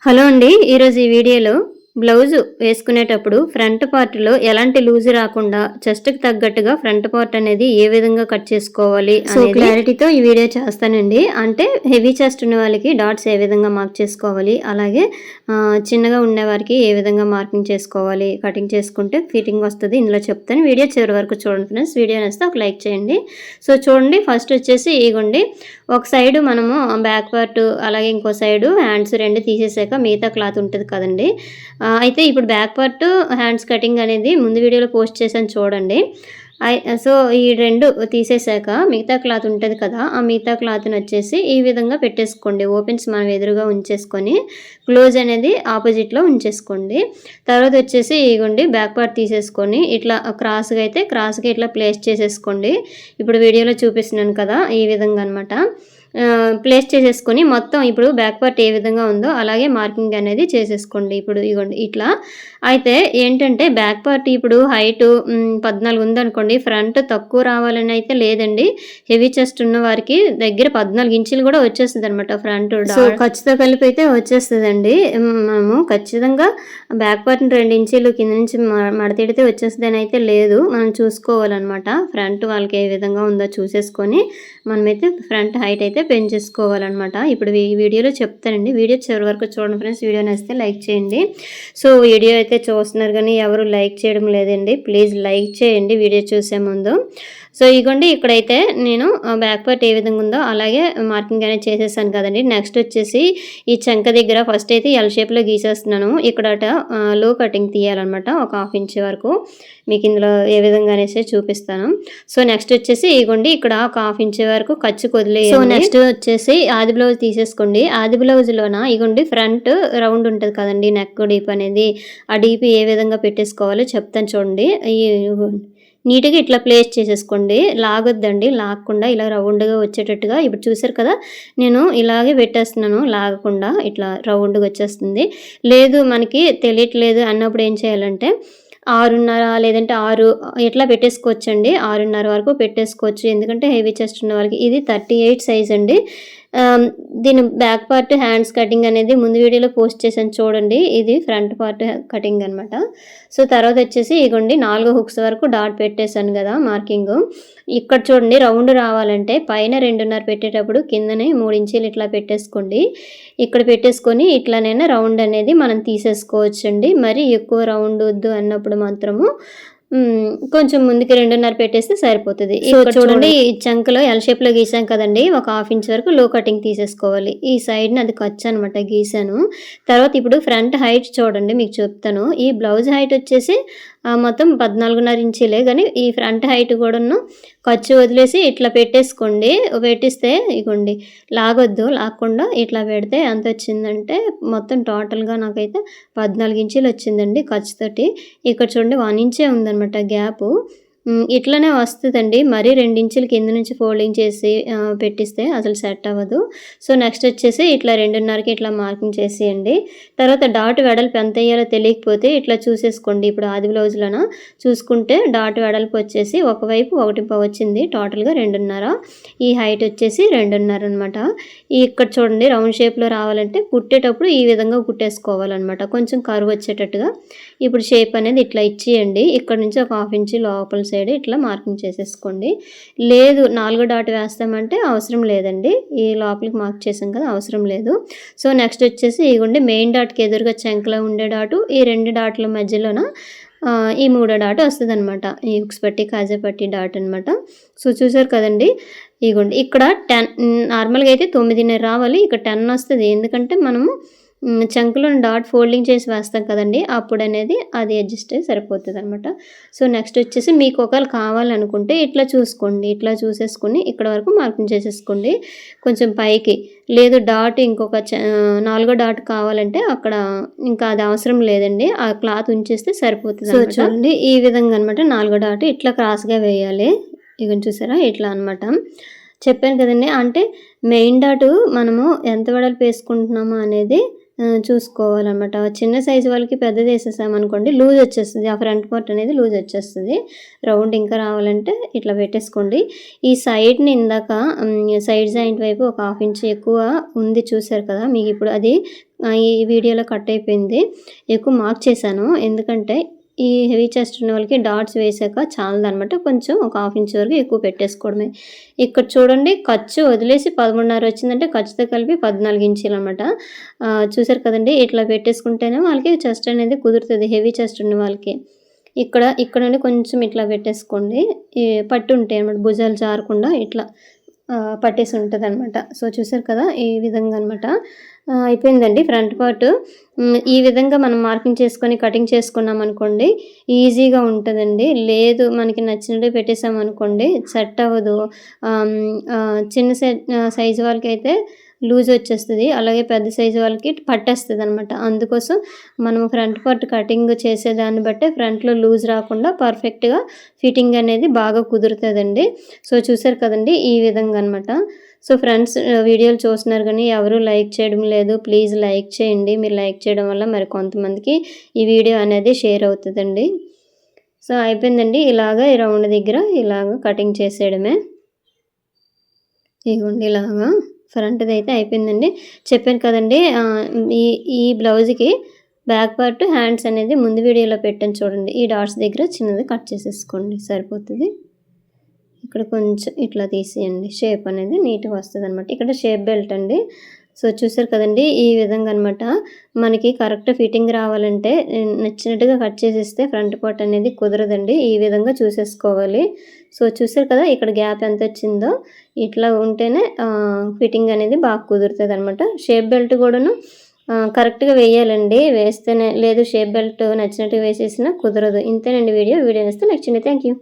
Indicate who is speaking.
Speaker 1: Hello అండి. ఈరోజు ఈ వీడియోలో బ్లౌజ్ వేసుకునేటప్పుడు ఫ్రంట్ పార్ట్‌లో ఎలాంటి లూజ్ రాకుండా చెస్ట్‌కి తగ్గట్టుగా ఫ్రంట్ పార్ట్ అనేది ఏ విధంగా కట్ చేసుకోవాలి అనేది క్లారిటీతో ఈ వీడియో చేస్తానండి. అంటే హెవీ చెస్ట్ ఉన్న వాళ్ళకి డాట్స్ ఏ విధంగా మార్క్ చేసుకోవాలి, అలాగే చిన్నగా ఉండేవారికి ఏ విధంగా మార్కింగ్ చేసుకోవాలి, కటింగ్ చేసుకుంటే ఫిట్టింగ్ వస్తది ఇందులో చెప్తాను. వీడియో చివరి వరకు చూడండి ఫ్రెండ్స్. వీడియో నచ్చితే ఒక లైక్ చేయండి. సో చూడండి, ఫస్ట్ వచ్చేసి ఇగోండి ఒక సైడు మనము బ్యాక్ పార్ట్, అలాగే ఇంకో సైడు హ్యాండ్స్ 2 తీసేసాక మిగతా క్లాత్ ఉంటది కదండీ. అయితే ఇప్పుడు బ్యాక్ పార్ట్ హ్యాండ్స్ కటింగ్ అనేది ముందు వీడియోలో పోస్ట్ చేశాను చూడండి. సో ఈ 2 తీసేసాక మిగతా క్లాత్ ఉంటది కదా, ఆ మిగతా క్లాత్‌ని వచ్చేసి ఈ విధంగా పెట్టేసుకోండి. ఓపెన్స్ మనం ఎదురుగా ఉంచేసుకొని క్లోజ్ అనేది ఆపోజిట్‌లో ఉంచేసుకోండి. తర్వాత వచ్చేసి ఇగోండి బ్యాక్ పార్ట్ తీసేసుకొని ఇట్లా క్రాస్‌గా అయితే క్రాస్‌గా ఇట్లా ప్లేస్ చేసేసుకోండి. ఇప్పుడు వీడియోలో చూపిస్తున్నాను కదా, ఈ విధంగా అనమాట. ప్లేస్ చేసేసుకొని మొత్తం ఇప్పుడు బ్యాక్ పార్ట్ ఏ విధంగా ఉందో అలాగే మార్కింగ్ అనేది చేసేసుకోండి. ఇప్పుడు ఇగోండి ఇట్లా. అయితే ఏంటంటే బ్యాక్ పార్ట్ ఇప్పుడు హైటు 14 ఉందనుకోండి, ఫ్రంట్ తక్కువ రావాలని అయితే లేదండి. హెవీ చెస్ట్ ఉన్న వారికి దగ్గర 14 ఇంచులు కూడా వచ్చేస్తదనమాట ఫ్రంట్. సో ఖర్చుతో కలిపి అయితే వచ్చేస్తదండి. మనము ఖచ్చితంగా బ్యాక్ పార్ట్‌ని 2 ఇంచీలు కింద నుంచి మడతెడితే వచ్చేస్తదని అయితే లేదు. మనం చూసుకోవాలనమాట. ఫ్రంట్ వాళ్ళకి ఏ విధంగా ఉందో చూసేసుకొని మనమైతే ఫ్రంట్ హైట్ అయితే పెంచేసుకోవాలన్నమాట. ఇప్పుడు ఈ వీడియోలో చెప్తానండి. వీడియో చివరి వరకు చూడండి ఫ్రెండ్స్. వీడియో నచ్చితే లైక్ చేయండి. సో వీడియో అయితే చూస్తున్నారు కానీ ఎవరు లైక్ చేయడం లేదండి. ప్లీజ్ లైక్ చేయండి వీడియో చూసే ముందు. సో ఇగోండి ఇక్కడైతే నేను బ్యాక్ పార్ట్ ఏ విధంగా ఉందో అలాగే మార్కింగ్ అనేది చేసేసాను కదండి. నెక్స్ట్ వచ్చేసి ఈ చంక దగ్గర ఫస్ట్ అయితే ఎల్ షేప్లో గీసేస్తున్నాను. ఇక్కడట లో కటింగ్ తీయాలన్నమాట, ఒక 1/2 ఇంచ్ వరకు. మీకు ఇందులో ఏ విధంగా అనేసి చూపిస్తాను. సో నెక్స్ట్ వచ్చేసి ఇగోండి ఇక్కడ ఒక 1/2 ఇంచ్ వరకు ఖర్చు వదిలేయండి. సో నెక్స్ట్ వచ్చేసి ఆది బ్లౌజ్ తీసేసుకోండి. ఆది బ్లౌజ్లోన ఇగోండి ఫ్రంట్ రౌండ్ ఉంటుంది కదండి, నెక్ డీప్ అనేది, ఆ డీప్ ఏ విధంగా పెట్టేసుకోవాలో చెప్తాను చూడండి. నీట్గా ఇట్లా ప్లేస్ చేసేసుకోండి. లాగొద్దండి, లాగకుండా ఇలా రౌండ్గా వచ్చేటట్టుగా. ఇప్పుడు చూసారు కదా, నేను ఇలాగే పెట్టేస్తున్నాను లాగకుండా. ఇట్లా రౌండ్గా వచ్చేస్తుంది. లేదు మనకి తెలియట్లేదు అన్నప్పుడు ఏం చేయాలంటే 6:30 లేదంటే 6 ఇట్లా పెట్టేసుకోవచ్చండి. 6:30 వరకు పెట్టేసుకోవచ్చు. ఎందుకంటే హెవీ చెస్ట్ ఉన్న వాళ్ళకి. ఇది 38 సైజ్ అండి. దీని బ్యాక్ పార్ట్ హ్యాండ్స్ కటింగ్ అనేది ముందు వీడియోలో పోస్ట్ చేశాను చూడండి. ఇది ఫ్రంట్ పార్ట్ కటింగ్ అనమాట. సో తర్వాత వచ్చేసి ఇగోండి 4 హుక్స్ వరకు డాట్ పెట్టేశాను కదా మార్కింగ్. ఇక్కడ చూడండి రౌండ్ రావాలంటే పైన 2:30 పెట్టేటప్పుడు కిందనే 3 ఇంచీలు ఇట్లా పెట్టేసుకోండి. ఇక్కడ పెట్టేసుకొని ఇట్లానైనా రౌండ్ అనేది మనం తీసేసుకోవచ్చండి. మరి ఎక్కువ రౌండ్ వద్దు అన్నప్పుడు మాత్రము కొంచెం ముందుకి 2:30 పెట్టేస్తే సరిపోతుంది. ఇక్కడ చూడండి ఈ చంకలో ఎల్ షేప్లో గీసాం కదండి, ఒక 1/2 ఇంచ్ వరకు లో కటింగ్ తీసేసుకోవాలి. ఈ సైడ్ని అది ఖర్చు అనమాట గీసాను. తర్వాత ఇప్పుడు ఫ్రంట్ హైట్ చూడండి, మీకు చెప్తాను. ఈ బ్లౌజ్ హైట్ వచ్చేసి మొత్తం 14.5 ఇంచీలే, కానీ ఈ ఫ్రంట్ హైట్ కూడాను ఖర్చు వదిలేసి ఇట్లా పెట్టేసుకోండి. పెట్టిస్తే ఇగోండి లాగొద్దు, లాగకుండా ఇట్లా పెడితే ఎంత వచ్చిందంటే మొత్తం టోటల్గా నాకైతే 14 ఇంచీలు వచ్చిందండి ఖర్చుతోటి. ఇక్కడ చూడండి 1 ఇంచే ఉందన్నమాట గ్యాపు. ఇట్లనే వస్తుందండి. మరీ 2 ఇంచులు కింద నుంచి ఫోల్డింగ్ చేసి పెట్టిస్తే అసలు సెట్ అవ్వదు. సో నెక్స్ట్ వచ్చేసి ఇట్లా 2:30కి ఇట్లా మార్కింగ్ చేసేయండి. తర్వాత డాట్ వెడల్పు ఎంత అయ్యాలో తెలియకపోతే ఇట్లా చూసేసుకోండి. ఇప్పుడు ఆది బ్లౌజ్లోన చూసుకుంటే డాట్ వెడల్పు వచ్చేసి ఒకవైపు 1.5 వచ్చింది, టోటల్గా 2:30. ఈ హైట్ వచ్చేసి 2:30 అనమాట. ఇక్కడ చూడండి రౌండ్ షేప్లో రావాలంటే కుట్టేటప్పుడు ఈ విధంగా కుట్టేసుకోవాలన్నమాట, కొంచెం కర్వ్ వచ్చేటట్టుగా. ఇప్పుడు షేప్ అనేది ఇట్లా ఇచ్చేయండి. ఇక్కడ నుంచి ఒక 1/2 ఇంచ్ లోపల సైడ్ ఇట్లా మార్కింగ్ చేసేసుకోండి. లేదు 4 డాట్ వేస్తామంటే అవసరం లేదండి. ఈ లోపలికి మార్క్ చేసాం కదా, అవసరం లేదు. సో నెక్స్ట్ వచ్చేసి ఇగోండి మెయిన్ డాట్కి ఎదురుగా చంకలో ఉండే డాటు, ఈ 2 డాట్ల మధ్యలోన ఈ 3వ డాట్ వస్తుంది అనమాట. ఈ హుక్స్ పట్టి కాజా పట్టి డాట్ అనమాట. సో చూసారు కదండి, ఇగోండి ఇక్కడ 10 నార్మల్గా అయితే 9:30 రావాలి, ఇక్కడ 10 వస్తుంది. ఎందుకంటే మనము చంకలో డాట్ ఫోల్డింగ్ చేసి వేస్తాం కదండి, అప్పుడు అనేది అది అడ్జస్ట్ అయ్యి సరిపోతుంది అనమాట. సో నెక్స్ట్ వచ్చేసి మీకు ఒకవేళ కావాలనుకుంటే ఇట్లా చూసుకోండి. ఇట్లా చూసేసుకొని ఇక్కడ వరకు మార్కింగ్ చేసేసుకోండి కొంచెం పైకి. లేదు డాట్ ఇంకొక 4వ డాట్ కావాలంటే అక్కడ ఇంకా అది అవసరం లేదండి, ఆ క్లాత్ ఉంచేస్తే సరిపోతుంది. సో చూడండి ఈ విధంగా అనమాట 4వ డాట్ ఇట్లా క్రాస్గా వేయాలి. ఇక చూసారా ఇట్లా అనమాట. చెప్పాను కదండి, అంటే మెయిన్ డాటు మనము ఎంత వెడల్పు వేసుకుంటున్నామో అనేది చూసుకోవాలన్నమాట. చిన్న సైజు వాళ్ళకి పెద్దది వేసేసామనుకోండి లూజ్ వచ్చేస్తుంది. ఆ ఫ్రంట్ పార్ట్ అనేది లూజ్ వచ్చేస్తుంది. రౌండ్ ఇంకా రావాలంటే ఇట్లా పెట్టేసుకోండి. ఈ సైడ్‌ని ఇందాక సైడ్ జాయింట్ వైపు ఒక 1/2 ఇంచ్ ఎక్కువ ఉంది చూసారు కదా! మీకు ఇప్పుడు అది ఈ వీడియోలో కట్ అయిపోయింది. ఎక్కువ మార్క్ చేశాను. ఎందుకంటే ఈ హెవీ చెస్ట్ ఉన్న వాళ్ళకి డాట్స్ వేసాక చాలదనమాట. కొంచెం ఒక 1/2 ఇంచ్ వరకు ఎక్కువ పెట్టేసుకోవడమే. ఇక్కడ చూడండి ఖర్చు వదిలేసి 13.5 వచ్చిందంటే ఖర్చుతో కలిపి 14 ఇంచీలనమాట. చూసారు కదండీ! ఇట్లా పెట్టేసుకుంటేనే వాళ్ళకి చెస్ట్ అనేది కుదురుతది. హెవీ చెస్ట్ ఉన్న వాళ్ళకి. ఇక్కడ నుండి కొంచెం ఇట్లా పెట్టేసుకోండి. ఈ పట్టు ఉంటాయన్నమాట. భుజాలు జారకుండా ఇట్లా పట్టేసి ఉంటదనమాట. సో, చూసారు కదా! ఈ విధంగా అనమాట. అయిపోయిందండి ఫ్రంట్ పార్ట్. ఈ విధంగా మనం మార్కింగ్ చేసుకొని కటింగ్ చేసుకున్నామనుకోండి ఈజీగా ఉంటదండి. లేదు మనకి నచ్చినట్టు పెట్టేసామనుకోండి సెట్ అవ్వదు. చిన్న సైజు వాళ్ళకైతే లూజ్ వచ్చేస్తది. అలాగే పెద్ద సైజు వాళ్ళకి పట్టేస్తదనమాట. అందుకోసం మనం ఫ్రంట్ పార్ట్ కటింగ్ చేసేదాన్ని బట్టే ఫ్రంట్‌లో లూజ్ రాకుండా పర్ఫెక్ట్‌గా ఫిట్టింగ్ అనేది బాగా కుదురుతదండి. సో, చూసారు కదండీ! ఈ విధంగా అనమాట. సో, ఫ్రెండ్స్ వీడియోలు చూస్తున్నారు కానీ ఎవరు లైక్ చేయడం లేదు. ప్లీజ్ లైక్ చేయండి. మీరు లైక్ చేయడం వల్ల మరి కొంతమందికి ఈ వీడియో అనేది షేర్ అవుతదండి. సో, అయిపోయిందండి. ఇలాగా ఈ రౌండ్ దగ్గర ఇలాగ కటింగ్ చేసేయడమే. ఇగోండి ఇలాగా ఫ్రంట్‌దైతే అయిపోయిందండి. చెప్పాను కదండీ! ఈ ఈ బ్లౌజ్‌కి బ్యాక్ పార్ట్ హ్యాండ్స్ అనేది ముందు వీడియోలో పెట్టాను చూడండి. ఈ డాట్స్ దగ్గర చిన్నది కట్ చేసేసుకోండి సరిపోతది. ఇక్కడ కొంచెం ఇట్లా తీసేయండి. షేప్ అనేది నీట్‌గా వస్తదనమాట. ఇక్కడ షేప్ బెల్ట్ అండి. సో, చూసారు కదండీ! ఈ విధంగా అనమాట. మనకి కరెక్ట్ ఫిట్టింగ్ రావాలంటే నచ్చినట్టుగా కట్ చేసేస్తే ఫ్రంట్ పార్ట్ అనేది కుదరదండి. ఈ విధంగా చూసేసుకోవాలి. సో, చూసారు కదా! ఇక్కడ గ్యాప్ ఎంతొచ్చిందో ఇట్లా ఉంటేనే ఫిట్టింగ్ అనేది బాగా కుదురుతదనమాట. షేప్ బెల్ట్ కూడాను కరెక్ట్‌గా వేయాలండి. వేస్తేనే లేదు షేప్ బెల్ట్ నచ్చినట్టుగా వేసేసినా కుదరదు. ఇంతేనండి వీడియో. వీడియో నచ్చితే లైక్ చేయండి. Thank you.